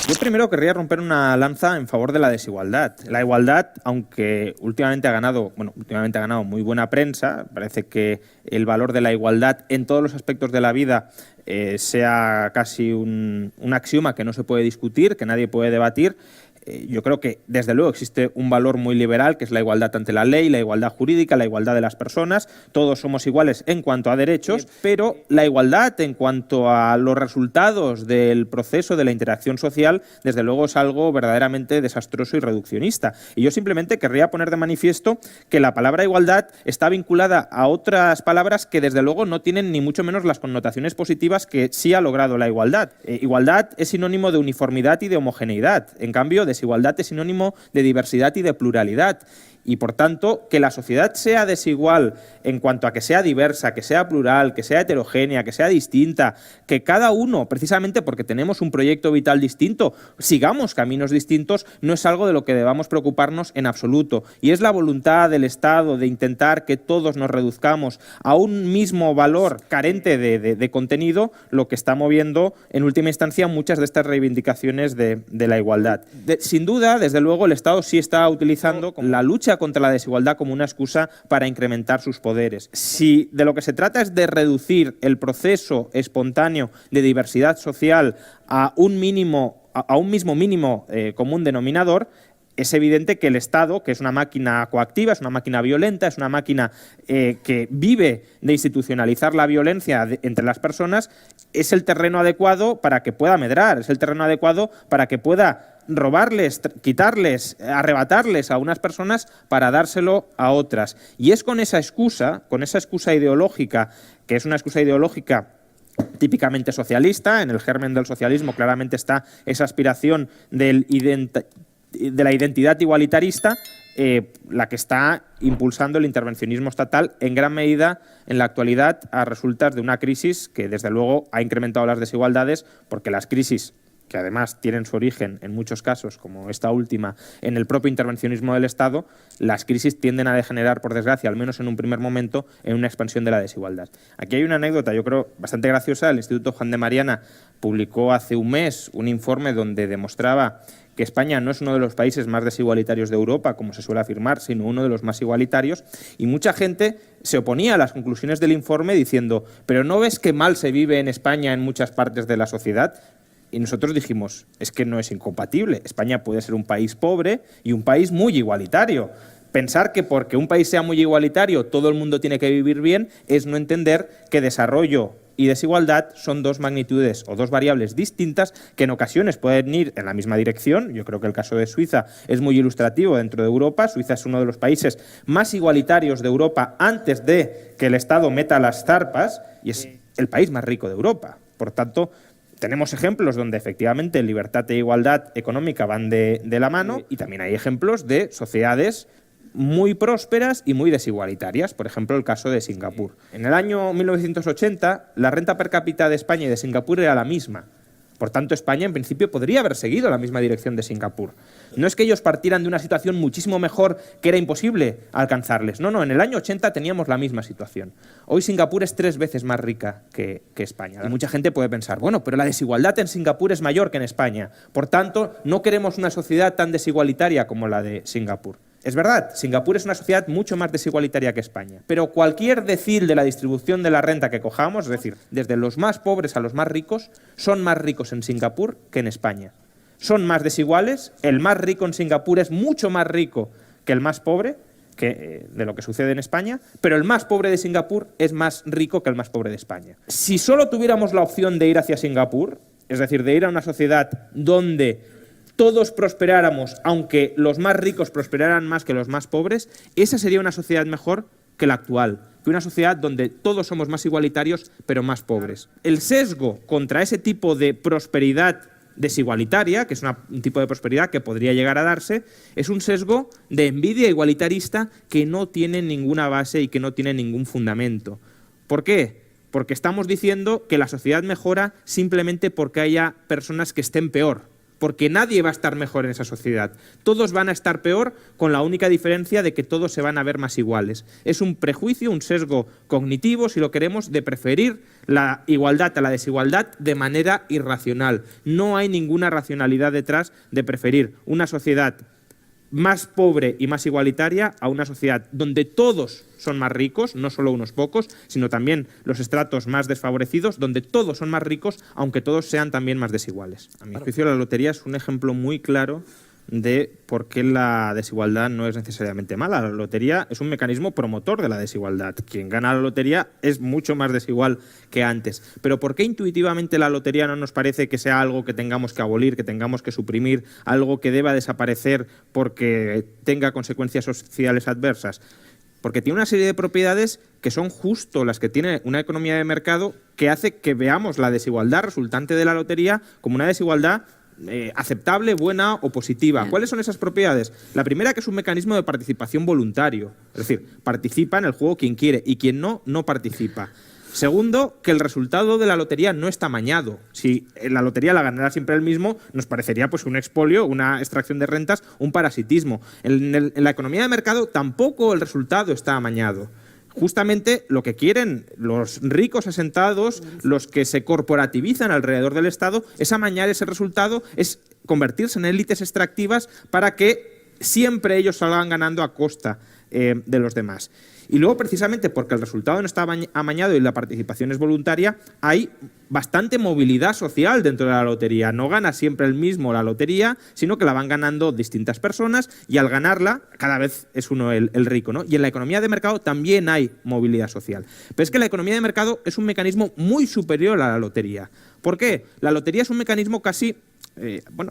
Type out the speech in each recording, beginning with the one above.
Yo primero querría romper una lanza en favor de la desigualdad. La igualdad, aunque últimamente ha ganado muy buena prensa, parece que el valor de la igualdad en todos los aspectos de la vida sea casi un axioma que no se puede discutir, que nadie puede debatir. Yo creo que, desde luego, existe un valor muy liberal, que es la igualdad ante la ley, la igualdad jurídica, la igualdad de las personas. Todos somos iguales en cuanto a derechos, pero la igualdad en cuanto a los resultados del proceso de la interacción social, desde luego, es algo verdaderamente desastroso y reduccionista. Y yo simplemente querría poner de manifiesto que la palabra igualdad está vinculada a otras palabras que, desde luego, no tienen ni mucho menos las connotaciones positivas que sí ha logrado la igualdad. Igualdad es sinónimo de uniformidad y de homogeneidad. En cambio, desigualdad es sinónimo de diversidad y de pluralidad. Y, por tanto, que la sociedad sea desigual en cuanto a que sea diversa, que sea plural, que sea heterogénea, que sea distinta, que cada uno, precisamente porque tenemos un proyecto vital distinto, sigamos caminos distintos, no es algo de lo que debamos preocuparnos en absoluto. Y es la voluntad del Estado de intentar que todos nos reduzcamos a un mismo valor carente de contenido lo que está moviendo, en última instancia, muchas de estas reivindicaciones de la igualdad. Sin duda, desde luego, el Estado sí está utilizando la lucha contra la desigualdad como una excusa para incrementar sus poderes. Si de lo que se trata es de reducir el proceso espontáneo de diversidad social a un mismo mínimo común denominador, es evidente que el Estado, que es una máquina coactiva, es una máquina violenta, es una máquina que vive de institucionalizar la violencia entre las personas, es el terreno adecuado para que pueda medrar, es el terreno adecuado para que pueda robarles, quitarles, arrebatarles a unas personas para dárselo a otras. Y es con esa excusa ideológica, que es una excusa ideológica típicamente socialista, en el germen del socialismo claramente está esa aspiración de la identidad igualitarista, la que está impulsando el intervencionismo estatal en gran medida en la actualidad a resultas de una crisis que desde luego ha incrementado las desigualdades, porque las crisis, que además tienen su origen en muchos casos, como esta última, en el propio intervencionismo del Estado, las crisis tienden a degenerar, por desgracia, al menos en un primer momento, en una expansión de la desigualdad. Aquí hay una anécdota, yo creo, bastante graciosa. El Instituto Juan de Mariana publicó hace un mes un informe donde demostraba que España no es uno de los países más desigualitarios de Europa, como se suele afirmar, sino uno de los más igualitarios, y mucha gente se oponía a las conclusiones del informe diciendo: ¿pero no ves que mal se vive en España en muchas partes de la sociedad? Y nosotros dijimos, es que no es incompatible. España puede ser un país pobre y un país muy igualitario. Pensar que porque un país sea muy igualitario todo el mundo tiene que vivir bien es no entender que desarrollo y desigualdad son dos magnitudes o dos variables distintas que en ocasiones pueden ir en la misma dirección. Yo creo que el caso de Suiza es muy ilustrativo dentro de Europa. Suiza es uno de los países más igualitarios de Europa antes de que el Estado meta las zarpas y es el país más rico de Europa. Por tanto, tenemos ejemplos donde efectivamente libertad e igualdad económica van de la mano, y también hay ejemplos de sociedades muy prósperas y muy desigualitarias. Por ejemplo, el caso de Singapur. En el año 1980, la renta per cápita de España y de Singapur era la misma. Por tanto, España, en principio, podría haber seguido la misma dirección de Singapur. No es que ellos partieran de una situación muchísimo mejor que era imposible alcanzarles. No, en el año 80 teníamos la misma situación. Hoy Singapur es 3 veces más rica que España. Y mucha gente puede pensar, bueno, pero la desigualdad en Singapur es mayor que en España. Por tanto, no queremos una sociedad tan desigualitaria como la de Singapur. Es verdad, Singapur es una sociedad mucho más desigualitaria que España, pero cualquier decil de la distribución de la renta que cojamos, es decir, desde los más pobres a los más ricos, son más ricos en Singapur que en España. Son más desiguales, el más rico en Singapur es mucho más rico que el más pobre, de lo que sucede en España, pero el más pobre de Singapur es más rico que el más pobre de España. Si solo tuviéramos la opción de ir hacia Singapur, es decir, de ir a una sociedad donde todos prosperáramos, aunque los más ricos prosperaran más que los más pobres, esa sería una sociedad mejor que la actual, que una sociedad donde todos somos más igualitarios pero más pobres. El sesgo contra ese tipo de prosperidad desigualitaria, que es un tipo de prosperidad que podría llegar a darse, es un sesgo de envidia igualitarista que no tiene ninguna base y que no tiene ningún fundamento. ¿Por qué? Porque estamos diciendo que la sociedad mejora simplemente porque haya personas que estén peor. porque nadie va a estar mejor en esa sociedad. Todos van a estar peor, con la única diferencia de que todos se van a ver más iguales. Es un prejuicio, un sesgo cognitivo, si lo queremos, de preferir la igualdad a la desigualdad de manera irracional. No hay ninguna racionalidad detrás de preferir una sociedad más pobre y más igualitaria a una sociedad donde todos son más ricos, no solo unos pocos, sino también los estratos más desfavorecidos, donde todos son más ricos, aunque todos sean también más desiguales. A mi juicio, la lotería es un ejemplo muy claro de por qué la desigualdad no es necesariamente mala. La lotería es un mecanismo promotor de la desigualdad. Quien gana la lotería es mucho más desigual que antes. Pero ¿por qué intuitivamente la lotería no nos parece que sea algo que tengamos que abolir, que tengamos que suprimir, algo que deba desaparecer porque tenga consecuencias sociales adversas? Porque tiene una serie de propiedades que son justo las que tiene una economía de mercado, que hace que veamos la desigualdad resultante de la lotería como una desigualdad aceptable, buena o positiva. ¿Cuáles son esas propiedades? La primera, que es un mecanismo de participación voluntario. Es decir, participa en el juego quien quiere y quien no, no participa. Segundo, que el resultado de la lotería no está amañado. Si la lotería la ganara siempre el mismo, nos parecería pues un expolio, una extracción de rentas, un parasitismo. En la economía de mercado tampoco el resultado está amañado. Justamente lo que quieren los ricos asentados, los que se corporativizan alrededor del Estado, es amañar ese resultado, es convertirse en élites extractivas para que siempre ellos salgan ganando a costa de los demás. Y luego, precisamente porque el resultado no está amañado y la participación es voluntaria, hay bastante movilidad social dentro de la lotería. No gana siempre el mismo la lotería, sino que la van ganando distintas personas y al ganarla cada vez es uno el rico, ¿no? Y en la economía de mercado también hay movilidad social. Pero es que la economía de mercado es un mecanismo muy superior a la lotería. ¿Por qué? La lotería es un mecanismo casi...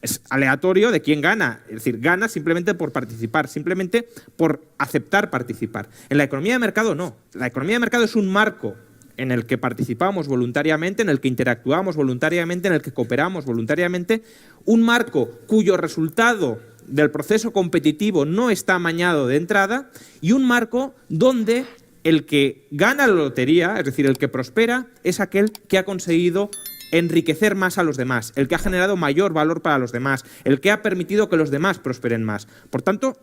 es aleatorio de quién gana, es decir, gana simplemente por participar, simplemente por aceptar participar. En la economía de mercado no. La economía de mercado es un marco en el que participamos voluntariamente, en el que interactuamos voluntariamente, en el que cooperamos voluntariamente, un marco cuyo resultado del proceso competitivo no está amañado de entrada y un marco donde el que gana la lotería, es decir, el que prospera, es aquel que ha conseguido enriquecer más a los demás, el que ha generado mayor valor para los demás, el que ha permitido que los demás prosperen más. Por tanto,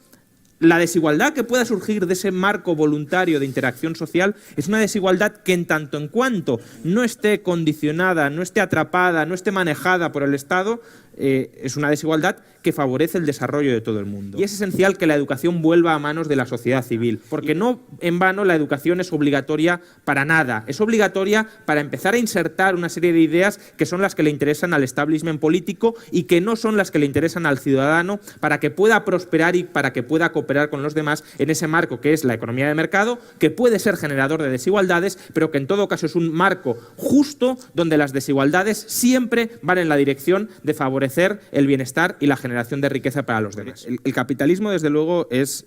la desigualdad que pueda surgir de ese marco voluntario de interacción social es una desigualdad que en tanto en cuanto no esté condicionada, no esté atrapada, no esté manejada por el Estado, es una desigualdad que favorece el desarrollo de todo el mundo. Y es esencial que la educación vuelva a manos de la sociedad civil, porque no en vano la educación es obligatoria para nada. Es obligatoria para empezar a insertar una serie de ideas que son las que le interesan al establishment político y que no son las que le interesan al ciudadano, para que pueda prosperar y para que pueda cooperar con los demás en ese marco que es la economía de mercado, que puede ser generador de desigualdades, pero que en todo caso es un marco justo donde las desigualdades siempre van en la dirección de favorecer el bienestar y la generación de riqueza para los demás. El capitalismo, desde luego, es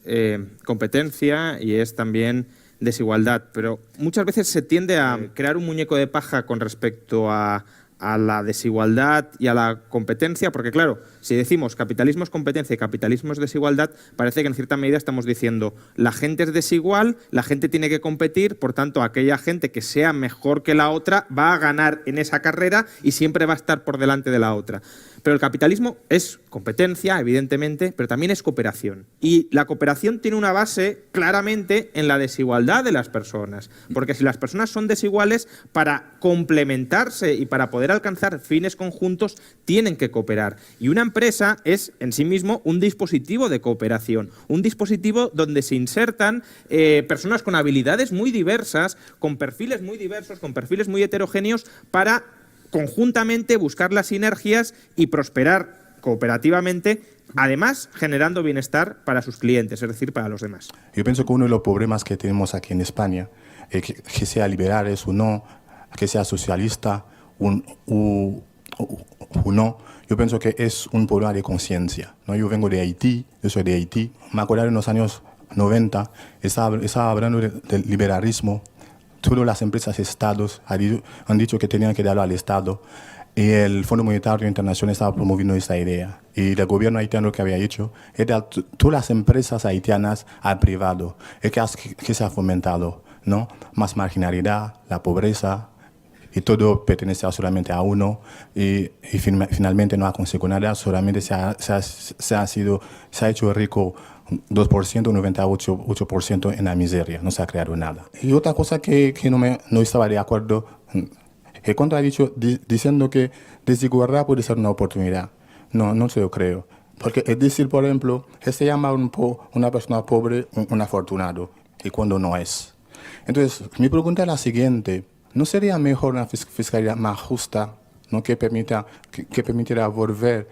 competencia y es también desigualdad, pero muchas veces se tiende a crear un muñeco de paja con respecto a la desigualdad y a la competencia, porque claro, si decimos capitalismo es competencia y capitalismo es desigualdad, parece que en cierta medida estamos diciendo la gente es desigual, la gente tiene que competir, por tanto aquella gente que sea mejor que la otra va a ganar en esa carrera y siempre va a estar por delante de la otra. Pero el capitalismo es competencia, evidentemente, pero también es cooperación. Y la cooperación tiene una base claramente en la desigualdad de las personas. Porque si las personas son desiguales, para complementarse y para poder alcanzar fines conjuntos, tienen que cooperar. Y una empresa es en sí mismo un dispositivo de cooperación. Un dispositivo donde se insertan personas con habilidades muy diversas, con perfiles muy diversos, con perfiles muy heterogéneos, para conjuntamente buscar las sinergias y prosperar cooperativamente, además generando bienestar para sus clientes, es decir, para los demás. Yo pienso que uno de los problemas que tenemos aquí en España, que sea liberales o no, que sea socialista o no, yo pienso que es un problema de conciencia, ¿no? Yo vengo de Haití, yo soy de Haití, me acuerdo en los años 90, estaba hablando del liberalismo. Todas las empresas estados han dicho que tenían que darlo al Estado y el Fondo Monetario Internacional estaba promoviendo esa idea. Y el gobierno haitiano que había hecho era todas las empresas haitianas al privado. ¿Y que se ha fomentado? ¿No? Más marginalidad, la pobreza, y todo pertenece solamente a uno y finalmente no ha conseguido nada, solamente se ha hecho rico 2%, 98% en la miseria, no se ha creado nada. Y otra cosa que no estaba de acuerdo, es cuando ha dicho, diciendo que desigualdad puede ser una oportunidad. No se lo creo. Porque es decir, por ejemplo, se llama una persona pobre un afortunado, y cuando no es. Entonces, mi pregunta es la siguiente. ¿No sería mejor una fiscalidad más justa, ¿no? que permitiera volver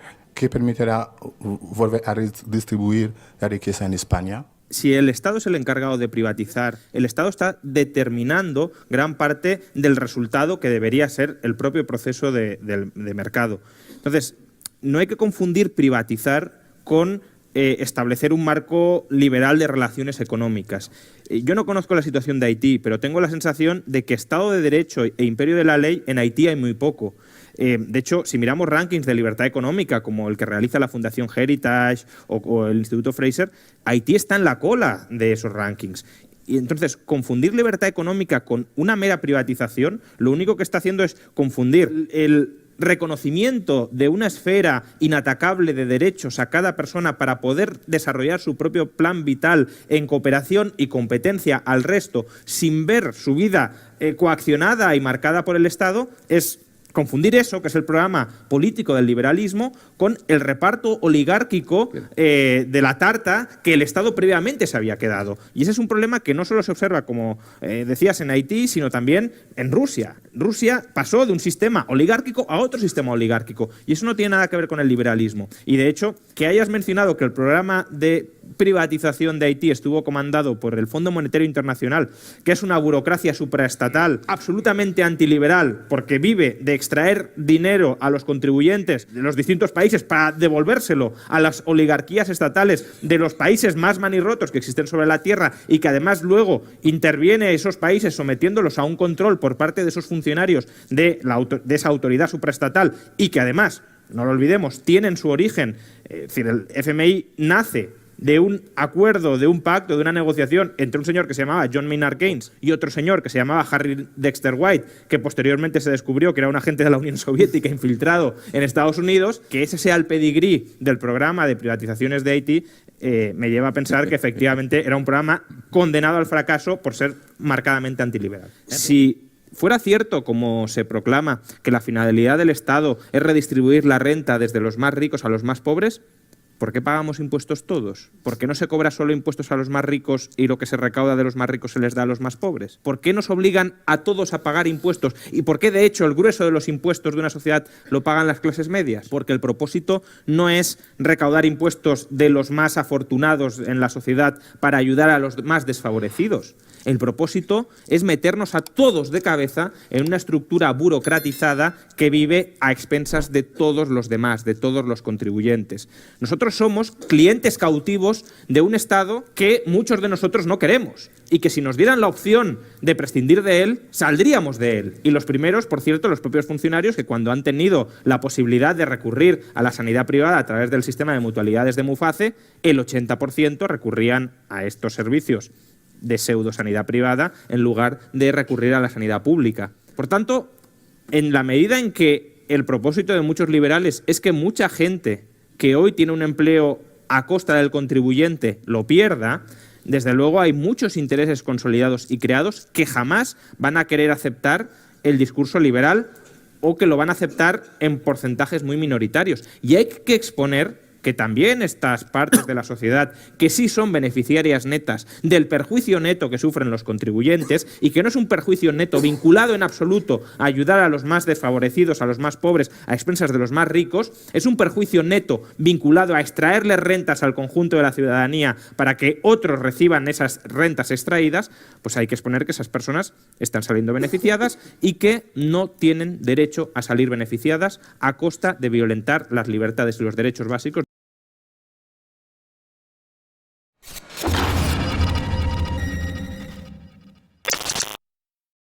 a redistribuir la riqueza en España? Si el Estado es el encargado de privatizar, el Estado está determinando gran parte del resultado que debería ser el propio proceso de mercado. Entonces, no hay que confundir privatizar con establecer un marco liberal de relaciones económicas. Yo no conozco la situación de Haití, pero tengo la sensación de que Estado de Derecho e imperio de la ley en Haití hay muy poco. De hecho, si miramos rankings de libertad económica, como el que realiza la Fundación Heritage o el Instituto Fraser, Haití está en la cola de esos rankings. Y entonces, confundir libertad económica con una mera privatización, lo único que está haciendo es confundir el reconocimiento de una esfera inatacable de derechos a cada persona para poder desarrollar su propio plan vital en cooperación y competencia al resto, sin ver su vida coaccionada y marcada por el Estado, es confundir eso, que es el programa político del liberalismo, con el reparto oligárquico de la tarta que el Estado previamente se había quedado. Y ese es un problema que no solo se observa, como decías, en Haití, sino también en Rusia. Rusia pasó de un sistema oligárquico a otro sistema oligárquico, y eso no tiene nada que ver con el liberalismo. Y de hecho, que hayas mencionado que el programa de privatización de Haití estuvo comandado por el Fondo Monetario Internacional, que es una burocracia supraestatal absolutamente antiliberal, porque vive de extraer dinero a los contribuyentes de los distintos países para devolvérselo a las oligarquías estatales de los países más manirrotos que existen sobre la tierra, y que además luego interviene a esos países sometiéndolos a un control por parte de esos funcionarios de esa autoridad supraestatal, y que además, no lo olvidemos, tienen su origen, es decir, el FMI nace de un acuerdo, de un pacto, de una negociación entre un señor que se llamaba John Maynard Keynes y otro señor que se llamaba Harry Dexter White, que posteriormente se descubrió que era un agente de la Unión Soviética infiltrado en Estados Unidos. Que ese sea el pedigrí del programa de privatizaciones de Haití me lleva a pensar que efectivamente era un programa condenado al fracaso por ser marcadamente antiliberal. Si fuera cierto, como se proclama, que la finalidad del Estado es redistribuir la renta desde los más ricos a los más pobres, ¿por qué pagamos impuestos todos? ¿Por qué no se cobra solo impuestos a los más ricos y lo que se recauda de los más ricos se les da a los más pobres? ¿Por qué nos obligan a todos a pagar impuestos? ¿Y por qué, de hecho, el grueso de los impuestos de una sociedad lo pagan las clases medias? Porque el propósito no es recaudar impuestos de los más afortunados en la sociedad para ayudar a los más desfavorecidos. El propósito es meternos a todos de cabeza en una estructura burocratizada que vive a expensas de todos los demás, de todos los contribuyentes. Nosotros somos clientes cautivos de un Estado que muchos de nosotros no queremos, y que si nos dieran la opción de prescindir de él, saldríamos de él. Y los primeros, por cierto, los propios funcionarios, que cuando han tenido la posibilidad de recurrir a la sanidad privada a través del sistema de mutualidades de Muface, el 80% recurrían a estos servicios de pseudo-sanidad privada en lugar de recurrir a la sanidad pública. Por tanto, en la medida en que el propósito de muchos liberales es que mucha gente que hoy tiene un empleo a costa del contribuyente lo pierda, desde luego hay muchos intereses consolidados y creados que jamás van a querer aceptar el discurso liberal, o que lo van a aceptar en porcentajes muy minoritarios. Y hay que exponer que también estas partes de la sociedad que sí son beneficiarias netas del perjuicio neto que sufren los contribuyentes, y que no es un perjuicio neto vinculado en absoluto a ayudar a los más desfavorecidos, a los más pobres, a expensas de los más ricos, es un perjuicio neto vinculado a extraerles rentas al conjunto de la ciudadanía para que otros reciban esas rentas extraídas. Pues hay que exponer que esas personas están saliendo beneficiadas y que no tienen derecho a salir beneficiadas a costa de violentar las libertades y los derechos básicos